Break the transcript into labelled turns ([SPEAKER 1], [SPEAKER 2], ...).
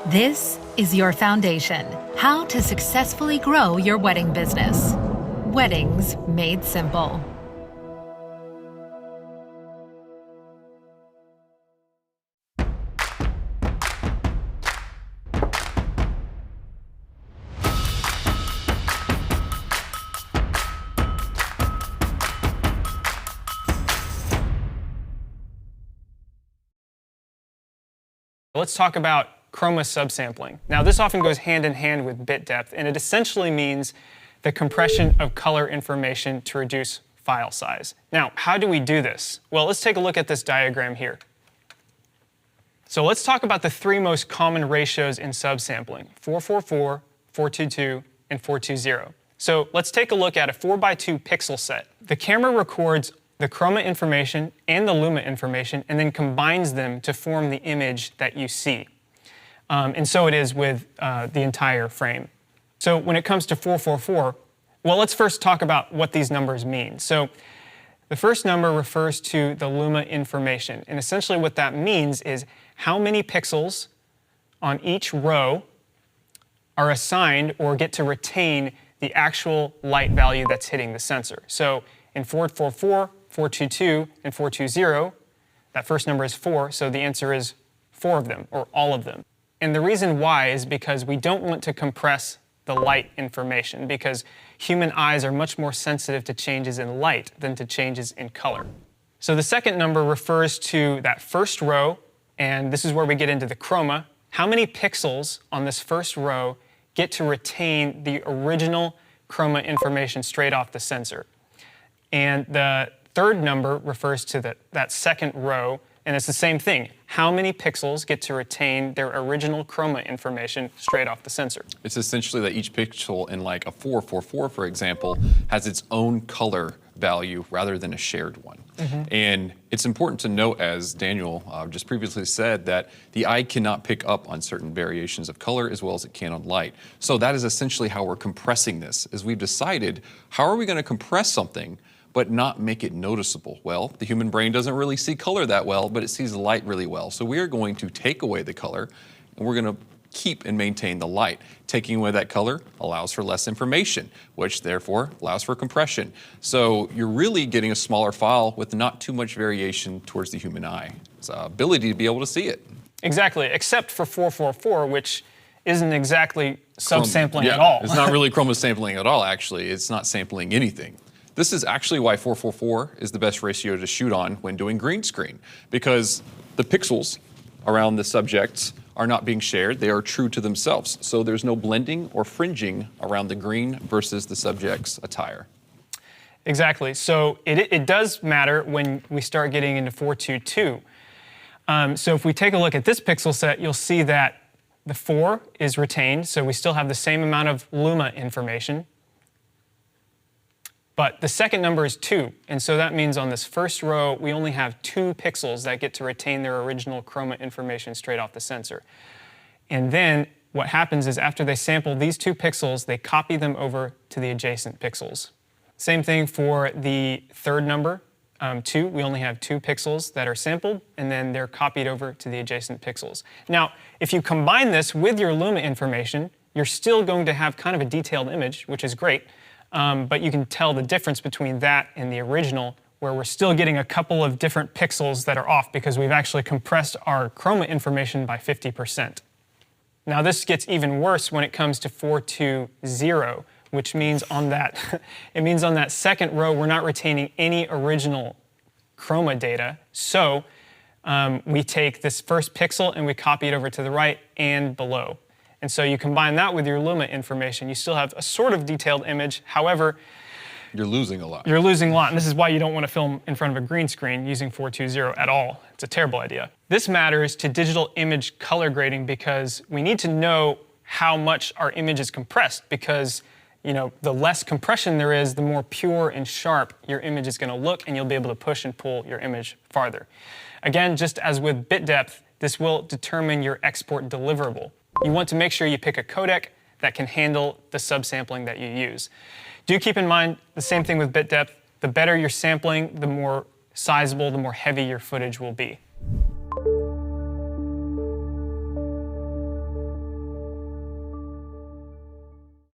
[SPEAKER 1] This is your foundation. How to successfully grow your wedding business. Weddings Made Simple.
[SPEAKER 2] Let's talk about chroma subsampling. Now, this often goes hand in hand with bit depth, and it essentially means the compression of color information to reduce file size. Now, how do we do this? Well, let's take a look at this diagram here. So let's talk about the three most common ratios in subsampling: 444, 422, and 420. So let's take a look at a 4x2 pixel set. The camera records the chroma information and the luma information and then combines them to form the image that you see. And so it is with the entire frame. So when it comes to 444, well, let's first talk about what these numbers mean. So the first number refers to the luma information. And essentially what that means is how many pixels on each row are assigned or get to retain the actual light value that's hitting the sensor. So in 444, 422, and 420, that first number is 4, so the answer is 4 of them, or all of them. And the reason why is because we don't want to compress the light information, because human eyes are much more sensitive to changes in light than to changes in color. So the second number refers to that first row, and this is where we get into the chroma. How many pixels on this first row get to retain the original chroma information straight off the sensor? And the third number refers to that second row, and it's the same thing. How many pixels get to retain their original chroma information straight off the sensor?
[SPEAKER 3] It's essentially that each pixel in like a 444, for example, has its own color value rather than a shared one. And it's important to note, as Daniel just previously said, that the eye cannot pick up on certain variations of color as well as it can on light. So that is essentially how we're compressing this, is we've decided, how are we going to compress something but not make it noticeable? Well, the human brain doesn't really see color that well, but it sees light really well. So we are going to take away the color, and we're going to keep and maintain the light. Taking away that color allows for less information, which therefore allows for compression. So you're really getting a smaller file with not too much variation towards the human eye. It's ability to be able to see it.
[SPEAKER 2] Exactly, except for 444, which isn't exactly subsampling at all.
[SPEAKER 3] It's not really chroma sampling at all, actually. It's not sampling anything. This is actually why 444 is the best ratio to shoot on when doing green screen, because the pixels around the subjects are not being shared. They are true to themselves. So there's no blending or fringing around the green versus the subject's attire.
[SPEAKER 2] Exactly. So it does matter when we start getting into 422. So if we take a look at this pixel set, you'll see that the 4 is retained, so we still have the same amount of luma information. But the second number is 2, and so that means on this first row, we only have 2 pixels that get to retain their original chroma information straight off the sensor. And then what happens is after they sample these 2 pixels, they copy them over to the adjacent pixels. Same thing for the third number, 2. We only have 2 pixels that are sampled, and then they're copied over to the adjacent pixels. Now, if you combine this with your luma information, you're still going to have kind of a detailed image, which is great. But you can tell the difference between that and the original, where we're still getting a couple of different pixels that are off because we've actually compressed our chroma information by 50%. Now this gets even worse when it comes to 420, which means on that, it means on that second row we're not retaining any original chroma data. So we take this first pixel and we copy it over to the right and below. And so you combine that with your luma information, you still have a sort of detailed image. However,
[SPEAKER 3] you're losing a lot.
[SPEAKER 2] You're losing a lot, and this is why you don't want to film in front of a green screen using 420 at all. It's a terrible idea. This matters to digital image color grading because we need to know how much our image is compressed, because the less compression there is, the more pure and sharp your image is going to look, and you'll be able to push and pull your image farther. Again, just as with bit depth, this will determine your export deliverable. You want to make sure you pick a codec that can handle the subsampling that you use. Do keep in mind the same thing with bit depth. The better your sampling, the more sizable, the more heavy your footage will be.